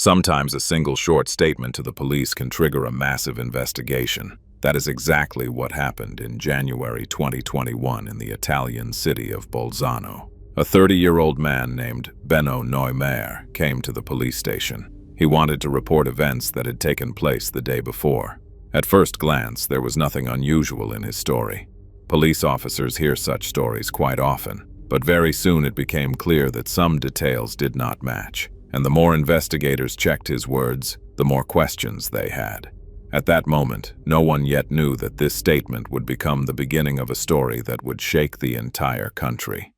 Sometimes a single short statement to the police can trigger a massive investigation. That is exactly what happened in January 2021 in the Italian city of Bolzano. A 30-year-old man named Benno Neumayer came to the police station. He wanted to report events that had taken place the day before. At first glance, there was nothing unusual in his story. Police officers hear such stories quite often, but very soon it became clear that some details did not match. And the more investigators checked his words, the more questions they had. At that moment, no one yet knew that this statement would become the beginning of a story that would shake the entire country.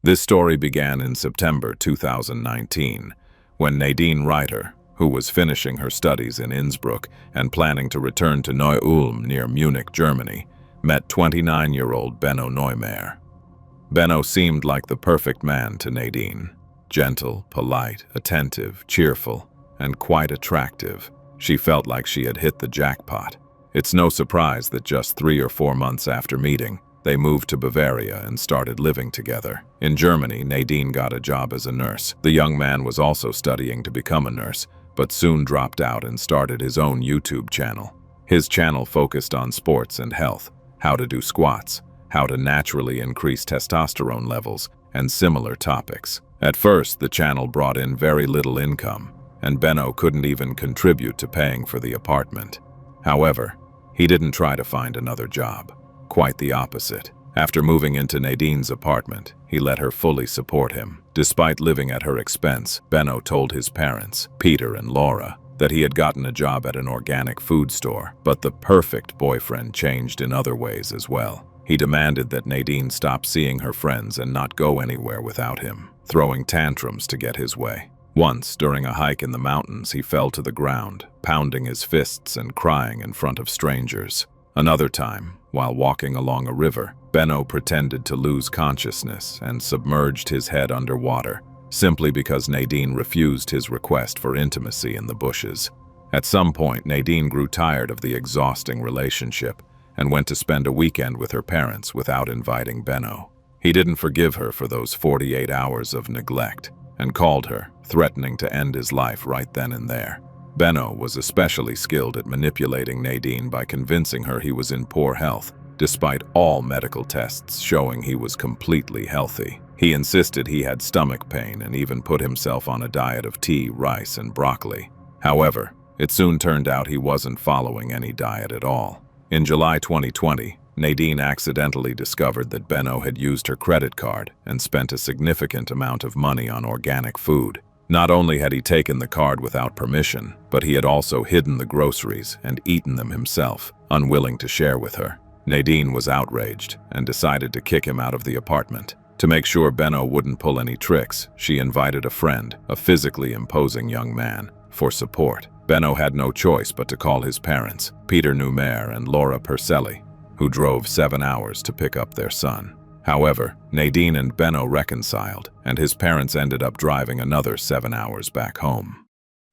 This story began in September 2019, when Nadine Reiter, who was finishing her studies in Innsbruck and planning to return to Neu-Ulm near Munich, Germany, met 29-year-old Benno Neumayer. Benno seemed like the perfect man to Nadine. Gentle, polite, attentive, cheerful, and quite attractive. She felt like she had hit the jackpot. It's no surprise that just 3 or 4 months after meeting, they moved to Bavaria and started living together. In Germany, Nadine got a job as a nurse. The young man was also studying to become a nurse, but soon dropped out and started his own YouTube channel. His channel focused on sports and health, how to do squats, how to naturally increase testosterone levels, and similar topics. At first, the channel brought in very little income, and Benno couldn't even contribute to paying for the apartment. However, he didn't try to find another job. Quite the opposite. After moving into Nadine's apartment, he let her fully support him. Despite living at her expense, Benno told his parents, Peter and Laura, that he had gotten a job at an organic food store, but the perfect boyfriend changed in other ways as well. He demanded that Nadine stop seeing her friends and not go anywhere without him, throwing tantrums to get his way. Once, during a hike in the mountains, he fell to the ground, pounding his fists and crying in front of strangers. Another time, while walking along a river, Benno pretended to lose consciousness and submerged his head underwater, simply because Nadine refused his request for intimacy in the bushes. At some point, Nadine grew tired of the exhausting relationship and went to spend a weekend with her parents without inviting Benno. He didn't forgive her for those 48 hours of neglect and called her, threatening to end his life right then and there. Benno was especially skilled at manipulating Nadine by convincing her he was in poor health, despite all medical tests showing he was completely healthy. He insisted he had stomach pain and even put himself on a diet of tea, rice, and broccoli. However, it soon turned out he wasn't following any diet at all. In July 2020, Nadine accidentally discovered that Benno had used her credit card and spent a significant amount of money on organic food. Not only had he taken the card without permission, but he had also hidden the groceries and eaten them himself, unwilling to share with her. Nadine was outraged and decided to kick him out of the apartment. To make sure Benno wouldn't pull any tricks, she invited a friend, a physically imposing young man, for support. Benno had no choice but to call his parents, Peter Neumayer and Laura Perselli, who drove 7 hours to pick up their son. However, Nadine and Benno reconciled, and his parents ended up driving another 7 hours back home.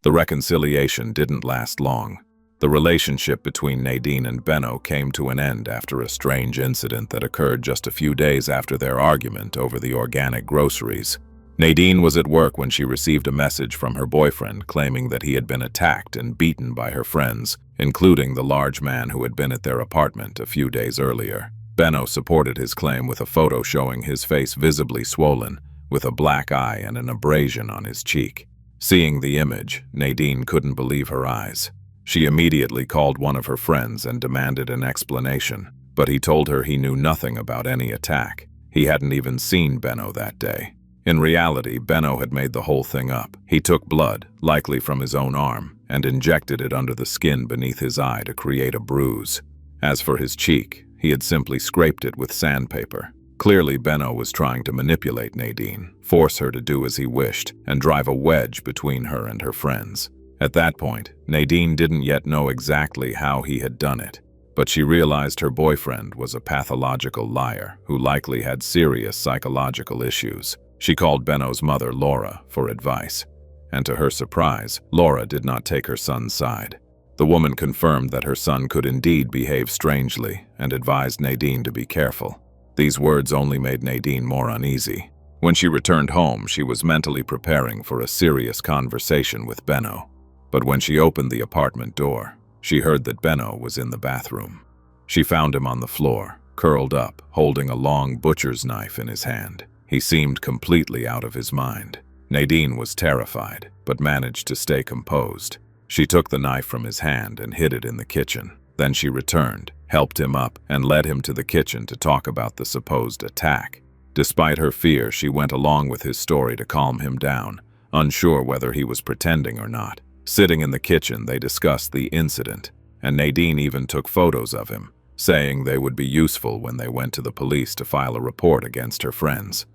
The reconciliation didn't last long. The relationship between Nadine and Benno came to an end after a strange incident that occurred just a few days after their argument over the organic groceries. Nadine was at work when she received a message from her boyfriend claiming that he had been attacked and beaten by her friends, including the large man who had been at their apartment a few days earlier. Benno supported his claim with a photo showing his face visibly swollen, with a black eye and an abrasion on his cheek. Seeing the image, Nadine couldn't believe her eyes. She immediately called one of her friends and demanded an explanation, but he told her he knew nothing about any attack. He hadn't even seen Benno that day. In reality, Benno had made the whole thing up. He took blood, likely from his own arm, and injected it under the skin beneath his eye to create a bruise. As for his cheek, he had simply scraped it with sandpaper. Clearly, Benno was trying to manipulate Nadine, force her to do as he wished, and drive a wedge between her and her friends. At that point, Nadine didn't yet know exactly how he had done it, but she realized her boyfriend was a pathological liar who likely had serious psychological issues. She called Benno's mother, Laura, for advice, and to her surprise, Laura did not take her son's side. The woman confirmed that her son could indeed behave strangely and advised Nadine to be careful. These words only made Nadine more uneasy. When she returned home, she was mentally preparing for a serious conversation with Benno. But when she opened the apartment door, she heard that Benno was in the bathroom. She found him on the floor, curled up, holding a long butcher's knife in his hand. He seemed completely out of his mind. Nadine was terrified, but managed to stay composed. She took the knife from his hand and hid it in the kitchen. Then she returned, helped him up, and led him to the kitchen to talk about the supposed attack. Despite her fear, she went along with his story to calm him down, unsure whether he was pretending or not. Sitting in the kitchen, they discussed the incident, and Nadine even took photos of him, saying they would be useful when they went to the police to file a report against her friends.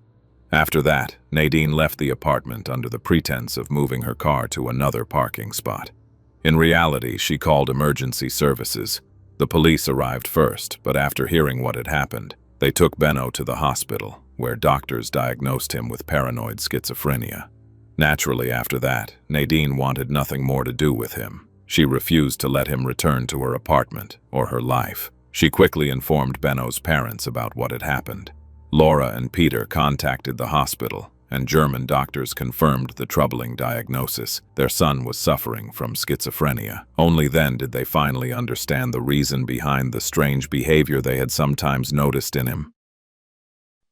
After that, Nadine left the apartment under the pretense of moving her car to another parking spot. In reality, she called emergency services. The police arrived first, but after hearing what had happened, they took Benno to the hospital, where doctors diagnosed him with paranoid schizophrenia. Naturally, after that, Nadine wanted nothing more to do with him. She refused to let him return to her apartment or her life. She quickly informed Benno's parents about what had happened. Laura and Peter contacted the hospital, and German doctors confirmed the troubling diagnosis. Their son was suffering from schizophrenia. Only then did they finally understand the reason behind the strange behavior they had sometimes noticed in him.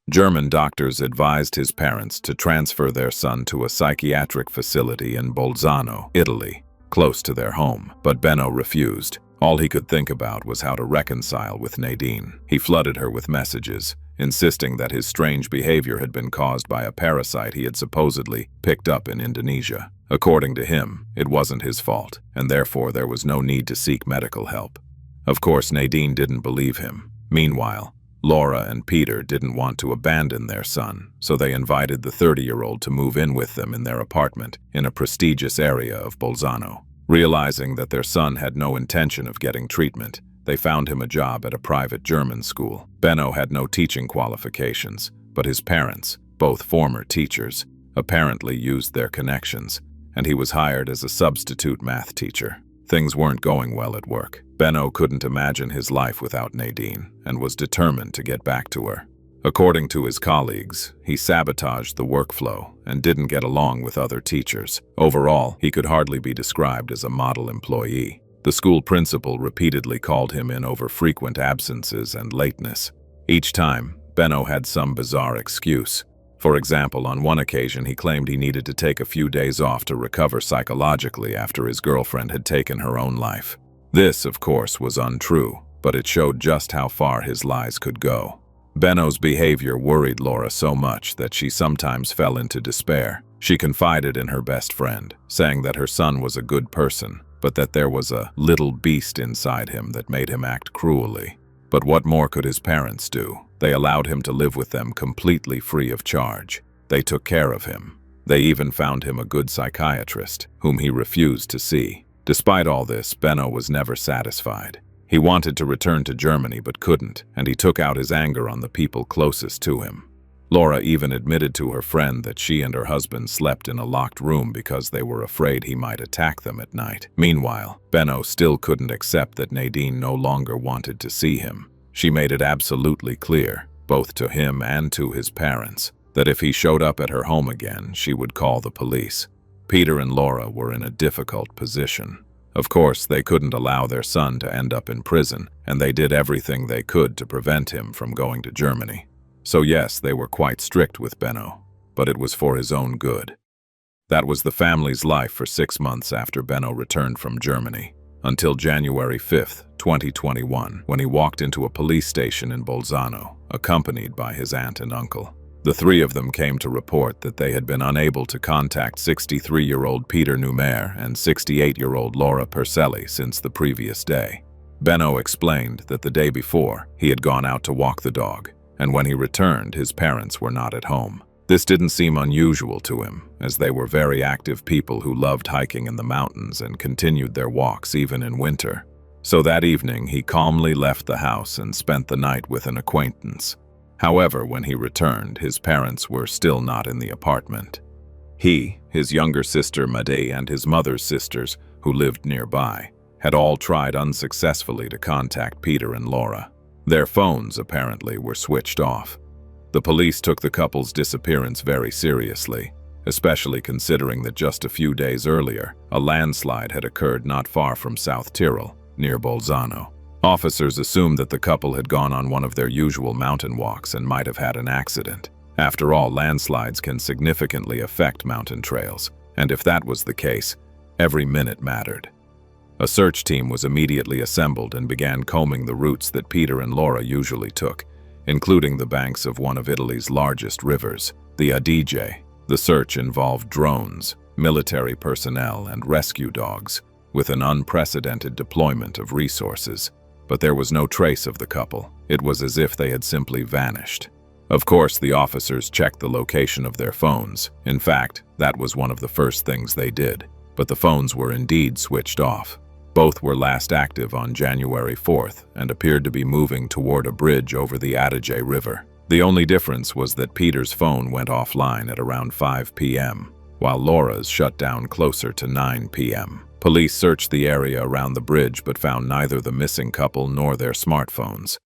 German doctors advised his parents to transfer their son to a psychiatric facility in Bolzano, Italy, close to their home. But Benno refused. All he could think about was how to reconcile with Nadine. He flooded her with messages, insisting that his strange behavior had been caused by a parasite he had supposedly picked up in Indonesia. According to him, it wasn't his fault, and therefore there was no need to seek medical help. Of course, Nadine didn't believe him. Meanwhile, Laura and Peter didn't want to abandon their son, so they invited the 30-year-old to move in with them in their apartment in a prestigious area of Bolzano. Realizing that their son had no intention of getting treatment, they found him a job at a private German school. Benno had no teaching qualifications, but his parents, both former teachers, apparently used their connections, and he was hired as a substitute math teacher. Things weren't going well at work. Benno couldn't imagine his life without Nadine and was determined to get back to her. According to his colleagues, he sabotaged the workflow and didn't get along with other teachers. Overall, he could hardly be described as a model employee. The school principal repeatedly called him in over frequent absences and lateness. Each time, Benno had some bizarre excuse. For example, on one occasion he claimed he needed to take a few days off to recover psychologically after his girlfriend had taken her own life. This, of course, was untrue, but it showed just how far his lies could go. Benno's behavior worried Laura so much that she sometimes fell into despair. She confided in her best friend, saying that her son was a good person, but that there was a little beast inside him that made him act cruelly. But what more could his parents do? They allowed him to live with them completely free of charge. They took care of him. They even found him a good psychiatrist, whom he refused to see. Despite all this, Benno was never satisfied. He wanted to return to Germany but couldn't, and he took out his anger on the people closest to him. Laura even admitted to her friend that she and her husband slept in a locked room because they were afraid he might attack them at night. Meanwhile, Benno still couldn't accept that Nadine no longer wanted to see him. She made it absolutely clear, both to him and to his parents, that if he showed up at her home again, she would call the police. Peter and Laura were in a difficult position. Of course, they couldn't allow their son to end up in prison, and they did everything they could to prevent him from going to Germany. So yes, they were quite strict with Benno, but it was for his own good. That was the family's life for 6 months after Benno returned from Germany, until January 5th, 2021, when he walked into a police station in Bolzano, accompanied by his aunt and uncle. The three of them came to report that they had been unable to contact 63-year-old Peter Numer and 68-year-old Laura Perselli since the previous day. Benno explained that the day before, he had gone out to walk the dog, and when he returned, his parents were not at home. This didn't seem unusual to him, as they were very active people who loved hiking in the mountains and continued their walks even in winter. So that evening, he calmly left the house and spent the night with an acquaintance. However, when he returned, his parents were still not in the apartment. He, his younger sister Made, and his mother's sisters, who lived nearby, had all tried unsuccessfully to contact Peter and Laura. Their phones, apparently, were switched off. The police took the couple's disappearance very seriously, especially considering that just a few days earlier, a landslide had occurred not far from South Tyrol, near Bolzano. Officers assumed that the couple had gone on one of their usual mountain walks and might have had an accident. After all, landslides can significantly affect mountain trails, and if that was the case, every minute mattered. A search team was immediately assembled and began combing the routes that Peter and Laura usually took, including the banks of one of Italy's largest rivers, the Adige. The search involved drones, military personnel, and rescue dogs, with an unprecedented deployment of resources. But there was no trace of the couple. It was as if they had simply vanished. Of course, the officers checked the location of their phones. In fact, that was one of the first things they did. But the phones were indeed switched off. Both were last active on January 4th and appeared to be moving toward a bridge over the Adige River. The only difference was that Peter's phone went offline at around 5 p.m., while Laura's shut down closer to 9 p.m. Police searched the area around the bridge but found neither the missing couple nor their smartphones.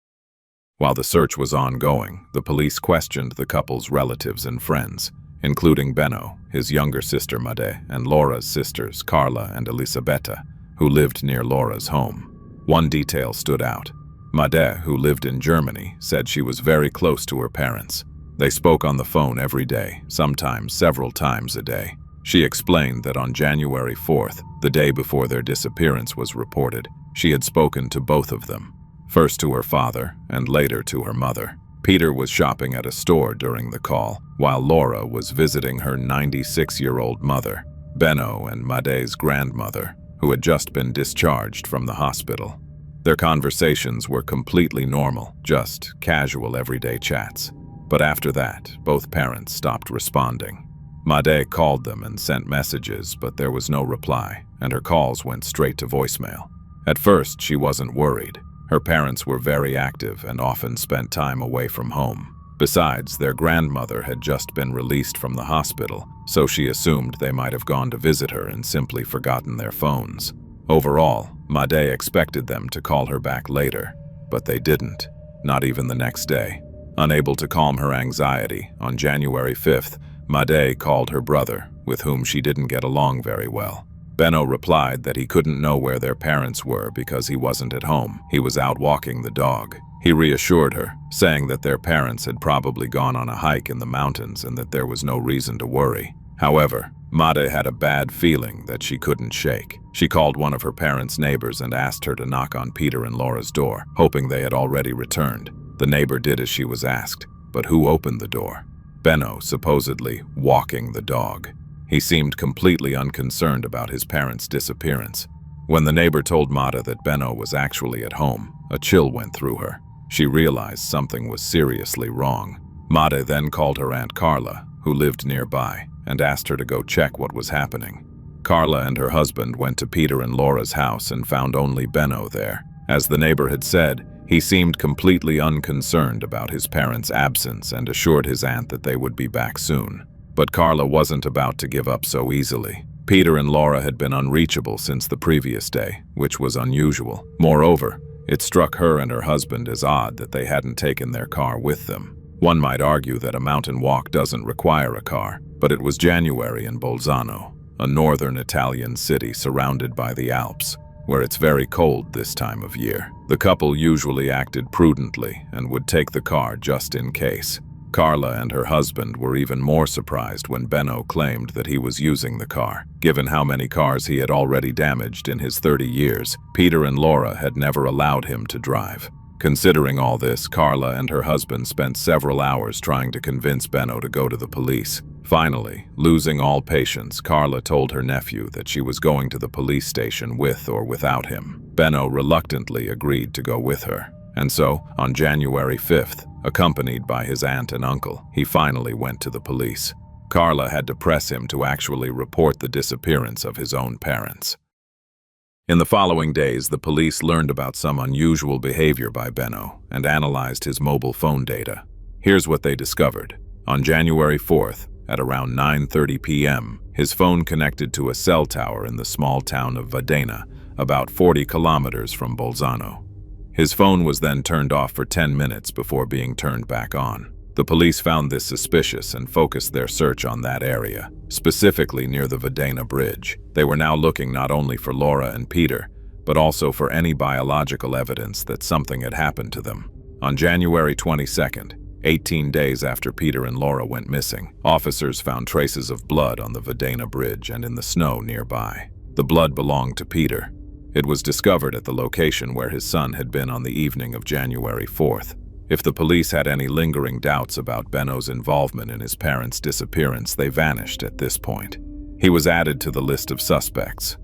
While the search was ongoing, the police questioned the couple's relatives and friends, including Benno, his younger sister Made, and Laura's sisters Carla and Elisabetta, who lived near Laura's home. One detail stood out. Made, who lived in Germany, said she was very close to her parents. They spoke on the phone every day, sometimes several times a day. She explained that on January 4th, the day before their disappearance was reported, she had spoken to both of them, first to her father and later to her mother. Peter was shopping at a store during the call, while Laura was visiting her 96-year-old mother, Benno and Made's grandmother, who had just been discharged from the hospital. Their conversations were completely normal, just casual everyday chats. But after that, both parents stopped responding. Made called them and sent messages, but there was no reply, and her calls went straight to voicemail. At first, she wasn't worried. Her parents were very active and often spent time away from home. Besides, their grandmother had just been released from the hospital, so she assumed they might have gone to visit her and simply forgotten their phones. Overall, Made expected them to call her back later, but they didn't, not even the next day. Unable to calm her anxiety, on January 5th, Made called her brother, with whom she didn't get along very well. Benno replied that he couldn't know where their parents were because he wasn't at home. He was out walking the dog. He reassured her, saying that their parents had probably gone on a hike in the mountains and that there was no reason to worry. However, Made had a bad feeling that she couldn't shake. She called one of her parents' neighbors and asked her to knock on Peter and Laura's door, hoping they had already returned. The neighbor did as she was asked, but who opened the door? Benno, supposedly walking the dog. He seemed completely unconcerned about his parents' disappearance. When the neighbor told Made that Benno was actually at home, a chill went through her. She realized something was seriously wrong. Made then called her Aunt Carla, who lived nearby, and asked her to go check what was happening. Carla and her husband went to Peter and Laura's house and found only Benno there. As the neighbor had said, he seemed completely unconcerned about his parents' absence and assured his aunt that they would be back soon. But Carla wasn't about to give up so easily. Peter and Laura had been unreachable since the previous day, which was unusual. Moreover, it struck her and her husband as odd that they hadn't taken their car with them. One might argue that a mountain walk doesn't require a car, but it was January in Bolzano, a northern Italian city surrounded by the Alps, where it's very cold this time of year. The couple usually acted prudently and would take the car just in case. Carla and her husband were even more surprised when Benno claimed that he was using the car. Given how many cars he had already damaged in his 30 years, Peter and Laura had never allowed him to drive. Considering all this, Carla and her husband spent several hours trying to convince Benno to go to the police. Finally, losing all patience, Carla told her nephew that she was going to the police station with or without him. Benno reluctantly agreed to go with her. And so, on January 5th, accompanied by his aunt and uncle, he finally went to the police. Carla had to press him to actually report the disappearance of his own parents. In the following days, the police learned about some unusual behavior by Benno and analyzed his mobile phone data. Here's what they discovered. On January 4th, at around 9:30 p.m., his phone connected to a cell tower in the small town of Vadena, about 40 kilometers from Bolzano. His phone was then turned off for 10 minutes before being turned back on. The police found this suspicious and focused their search on that area, specifically near the Videna Bridge. They were now looking not only for Laura and Peter, but also for any biological evidence that something had happened to them. On January 22nd, 18 days after Peter and Laura went missing, officers found traces of blood on the Videna Bridge and in the snow nearby. The blood belonged to Peter. It was discovered at the location where his son had been on the evening of January 4th. If the police had any lingering doubts about Benno's involvement in his parents' disappearance, they vanished at this point. He was added to the list of suspects,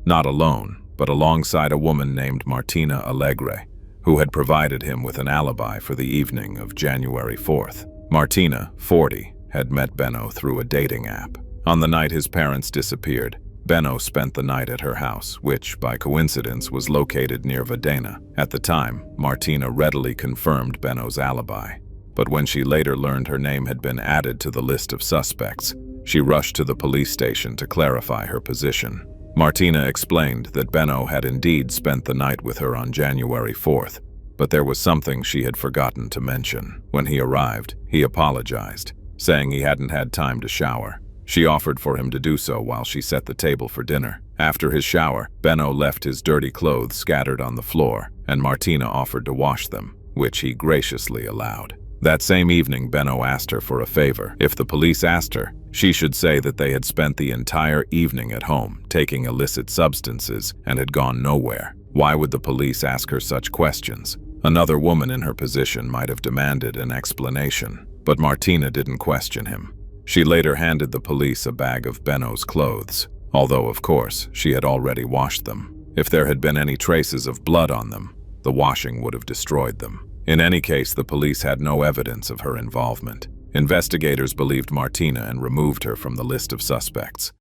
not alone, but alongside a woman named Martina Allegre, who had provided him with an alibi for the evening of January 4th. Martina, 40, had met Benno through a dating app. On the night his parents disappeared, Benno spent the night at her house, which, by coincidence, was located near Videna. At the time, Martina readily confirmed Benno's alibi, but when she later learned her name had been added to the list of suspects, she rushed to the police station to clarify her position. Martina explained that Benno had indeed spent the night with her on January 4th, but there was something she had forgotten to mention. When he arrived, he apologized, saying he hadn't had time to shower. She offered for him to do so while she set the table for dinner. After his shower, Benno left his dirty clothes scattered on the floor, and Martina offered to wash them, which he graciously allowed. That same evening, Benno asked her for a favor. If the police asked her, she should say that they had spent the entire evening at home, taking illicit substances, and had gone nowhere. Why would the police ask her such questions? Another woman in her position might have demanded an explanation, but Martina didn't question him. She later handed the police a bag of Benno's clothes, although, of course, she had already washed them. If there had been any traces of blood on them, the washing would have destroyed them. In any case, the police had no evidence of her involvement. Investigators believed Martina and removed her from the list of suspects.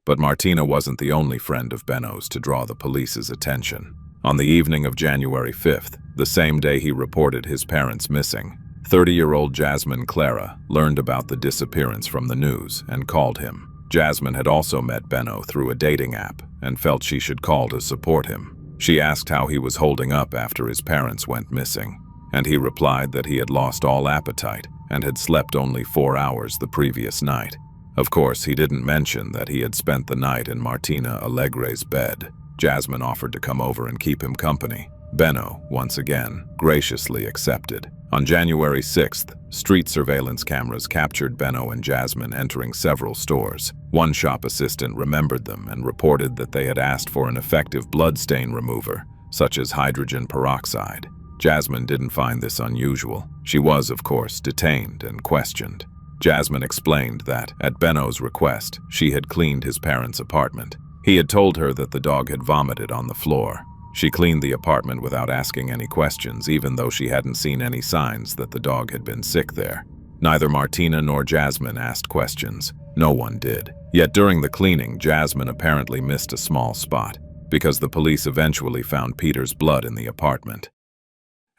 But Martina wasn't the only friend of Benno's to draw the police's attention. On the evening of January 5th, the same day he reported his parents missing, 30-year-old Jasmine Clara learned about the disappearance from the news and called him. Jasmine had also met Benno through a dating app and felt she should call to support him. She asked how he was holding up after his parents went missing, and he replied that he had lost all appetite and had slept only 4 hours the previous night. Of course, he didn't mention that he had spent the night in Martina Allegre's bed. Jasmine offered to come over and keep him company. Benno, once again, graciously accepted. On January 6th, street surveillance cameras captured Benno and Jasmine entering several stores. One shop assistant remembered them and reported that they had asked for an effective bloodstain remover, such as hydrogen peroxide. Jasmine didn't find this unusual. She was, of course, detained and questioned. Jasmine explained that, at Benno's request, she had cleaned his parents' apartment. He had told her that the dog had vomited on the floor. She cleaned the apartment without asking any questions, even though she hadn't seen any signs that the dog had been sick there. Neither Martina nor Jasmine asked questions. No one did. Yet during the cleaning, Jasmine apparently missed a small spot, because the police eventually found Peter's blood in the apartment.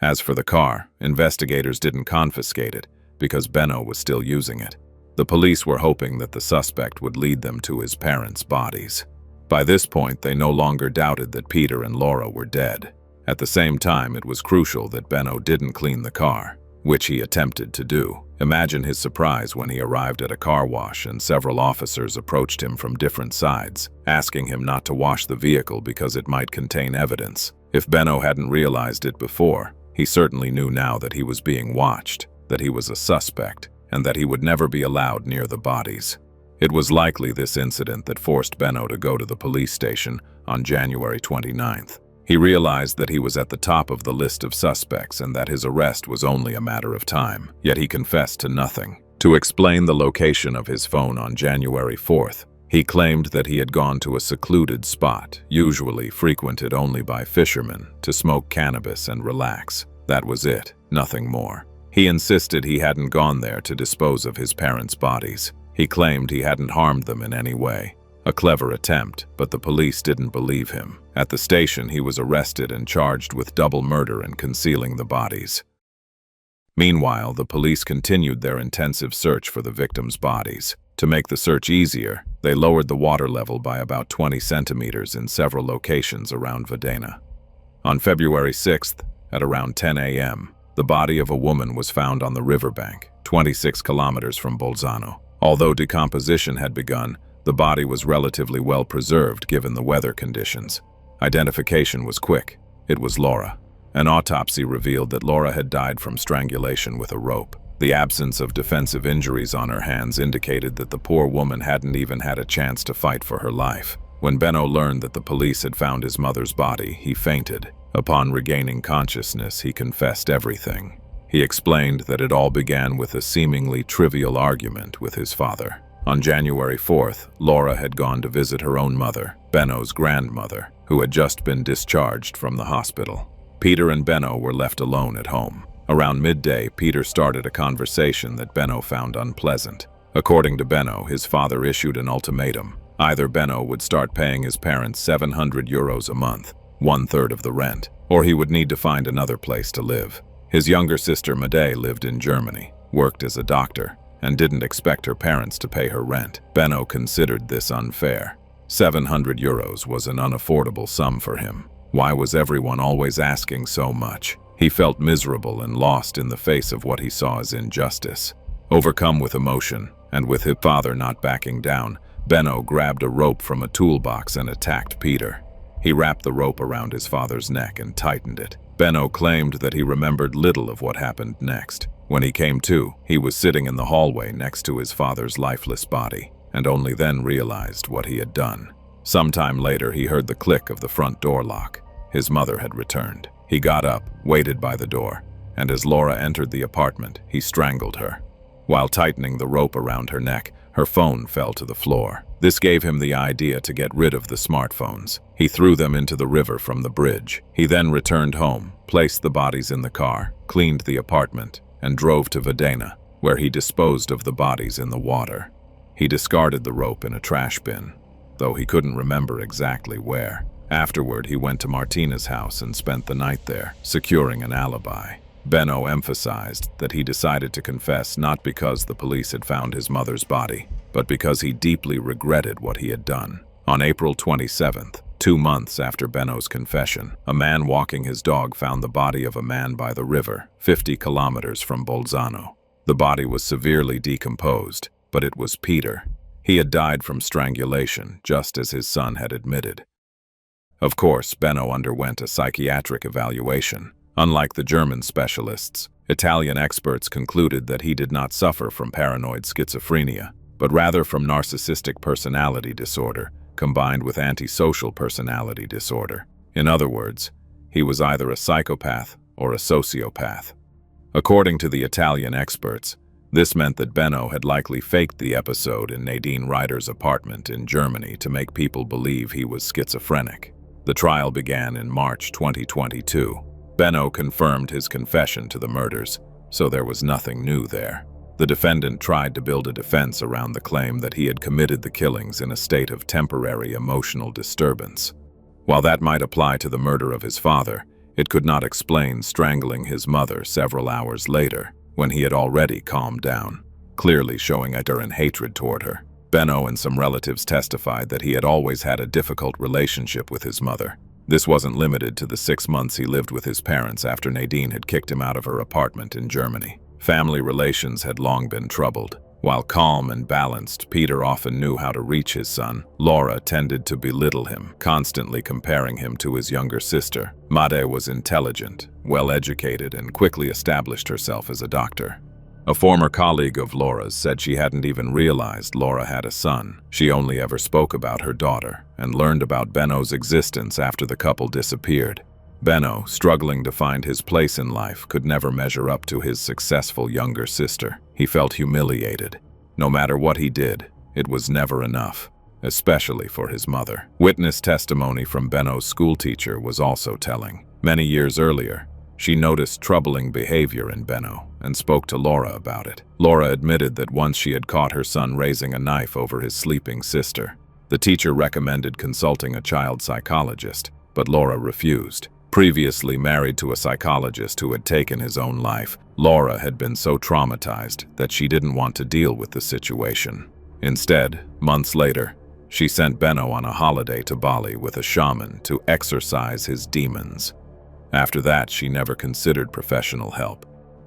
As for the car, investigators didn't confiscate it, because Benno was still using it. The police were hoping that the suspect would lead them to his parents' bodies. By this point, they no longer doubted that Peter and Laura were dead. At the same time, it was crucial that Benno didn't clean the car, which he attempted to do. Imagine his surprise when he arrived at a car wash and several officers approached him from different sides, asking him not to wash the vehicle because it might contain evidence. If Benno hadn't realized it before, he certainly knew now that he was being watched, that he was a suspect, and that he would never be allowed near the bodies. It was likely this incident that forced Benno to go to the police station on January 29th. He realized that he was at the top of the list of suspects and that his arrest was only a matter of time, yet he confessed to nothing. To explain the location of his phone on January 4th, he claimed that he had gone to a secluded spot, usually frequented only by fishermen, to smoke cannabis and relax. That was it, nothing more. He insisted he hadn't gone there to dispose of his parents' bodies. He claimed he hadn't harmed them in any way. A clever attempt, but the police didn't believe him. At the station, he was arrested and charged with double murder and concealing the bodies. Meanwhile, the police continued their intensive search for the victims' bodies. To make the search easier, they lowered the water level by about 20 centimeters in several locations around Videna. On February 6th, at around 10 a.m., the body of a woman was found on the riverbank. 26 kilometers from Bolzano. Although decomposition had begun, the body was relatively well preserved given the weather conditions. Identification was quick. It was Laura. An autopsy revealed that Laura had died from strangulation with a rope. The absence of defensive injuries on her hands indicated that the poor woman hadn't even had a chance to fight for her life. When Benno learned that the police had found his mother's body, he fainted. Upon regaining consciousness, he confessed everything. He explained that it all began with a seemingly trivial argument with his father. On January 4th, Laura had gone to visit her own mother, Benno's grandmother, who had just been discharged from the hospital. Peter and Benno were left alone at home. Around midday, Peter started a conversation that Benno found unpleasant. According to Benno, his father issued an ultimatum. Either Benno would start paying his parents €700 a month, 1/3 of the rent, or he would need to find another place to live. His younger sister Madej lived in Germany, worked as a doctor, and didn't expect her parents to pay her rent. Benno considered this unfair. €700 was an unaffordable sum for him. Why was everyone always asking so much? He felt miserable and lost in the face of what he saw as injustice. Overcome with emotion, and with his father not backing down, Benno grabbed a rope from a toolbox and attacked Peter. He wrapped the rope around his father's neck and tightened it. Benno claimed that he remembered little of what happened next. When he came to, he was sitting in the hallway next to his father's lifeless body, and only then realized what he had done. Sometime later, he heard the click of the front door lock. His mother had returned. He got up, waited by the door, and as Laura entered the apartment, he strangled her. While tightening the rope around her neck, her phone fell to the floor. This gave him the idea to get rid of the smartphones. He threw them into the river from the bridge. He then returned home, placed the bodies in the car, cleaned the apartment, and drove to Vedena, where he disposed of the bodies in the water. He discarded the rope in a trash bin, though he couldn't remember exactly where. Afterward, he went to Martina's house and spent the night there, securing an alibi. Benno emphasized that he decided to confess not because the police had found his mother's body, but because he deeply regretted what he had done. On April 27th, 2 months after Benno's confession, a man walking his dog found the body of a man by the river, 50 kilometers from Bolzano. The body was severely decomposed, but it was Peter. He had died from strangulation, just as his son had admitted. Of course, Benno underwent a psychiatric evaluation. Unlike the German specialists, Italian experts concluded that he did not suffer from paranoid schizophrenia, but rather from narcissistic personality disorder, combined with antisocial personality disorder. In other words, he was either a psychopath or a sociopath. According to the Italian experts, this meant that Benno had likely faked the episode in Nadine Ryder's apartment in Germany to make people believe he was schizophrenic. The trial began in March 2022. Benno confirmed his confession to the murders, so there was nothing new there. The defendant tried to build a defense around the claim that he had committed the killings in a state of temporary emotional disturbance. While that might apply to the murder of his father, it could not explain strangling his mother several hours later, when he had already calmed down, clearly showing utter hatred toward her. Benno and some relatives testified that he had always had a difficult relationship with his mother. This wasn't limited to the 6 months he lived with his parents after Nadine had kicked him out of her apartment in Germany. Family relations had long been troubled. While calm and balanced, Peter often knew how to reach his son. Laura tended to belittle him, constantly comparing him to his younger sister. Madej was intelligent, well-educated, and quickly established herself as a doctor. A former colleague of Laura's said she hadn't even realized Laura had a son. She only ever spoke about her daughter and learned about Benno's existence after the couple disappeared. Benno, struggling to find his place in life, could never measure up to his successful younger sister. He felt humiliated. No matter what he did, it was never enough, especially for his mother. Witness testimony from Benno's schoolteacher was also telling. Many years earlier, she noticed troubling behavior in Benno and spoke to Laura about it. Laura admitted that once she had caught her son raising a knife over his sleeping sister. The teacher recommended consulting a child psychologist, but Laura refused. Previously married to a psychologist who had taken his own life, Laura had been so traumatized that she didn't want to deal with the situation. Instead, months later, she sent Benno on a holiday to Bali with a shaman to exorcise his demons. After that, she never considered professional help,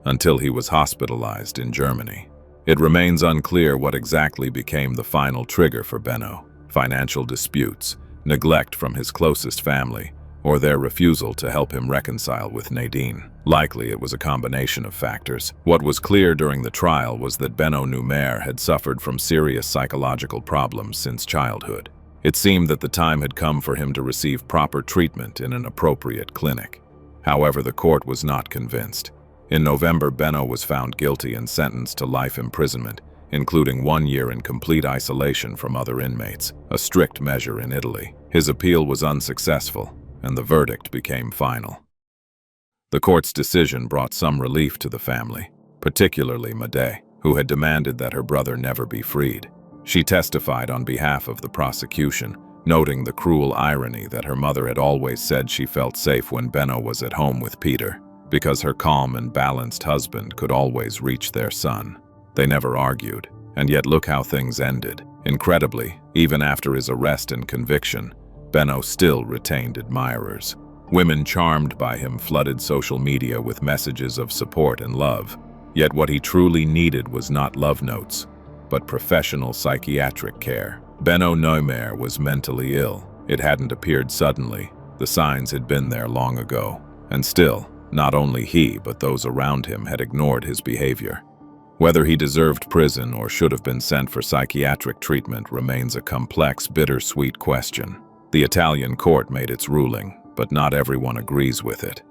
until he was hospitalized in Germany. It remains unclear what exactly became the final trigger for Benno: financial disputes, neglect from his closest family, or their refusal to help him reconcile with Nadine. Likely it was a combination of factors. What was clear during the trial was that Benno Numer had suffered from serious psychological problems since childhood. It seemed that the time had come for him to receive proper treatment in an appropriate clinic. However, the court was not convinced. In November, Benno was found guilty and sentenced to life imprisonment, including 1 year in complete isolation from other inmates, a strict measure in Italy. His appeal was unsuccessful, and the verdict became final. The court's decision brought some relief to the family, particularly Made, who had demanded that her brother never be freed. She testified on behalf of the prosecution, noting the cruel irony that her mother had always said she felt safe when Benno was at home with Peter, because her calm and balanced husband could always reach their son. They never argued, and yet look how things ended. Incredibly, even after his arrest and conviction, Benno still retained admirers. Women charmed by him flooded social media with messages of support and love. Yet what he truly needed was not love notes, but professional psychiatric care. Benno Numer was mentally ill. It hadn't appeared suddenly. The signs had been there long ago. And still, not only he, but those around him had ignored his behavior. Whether he deserved prison or should have been sent for psychiatric treatment remains a complex, bittersweet question. The Italian court made its ruling, but not everyone agrees with it.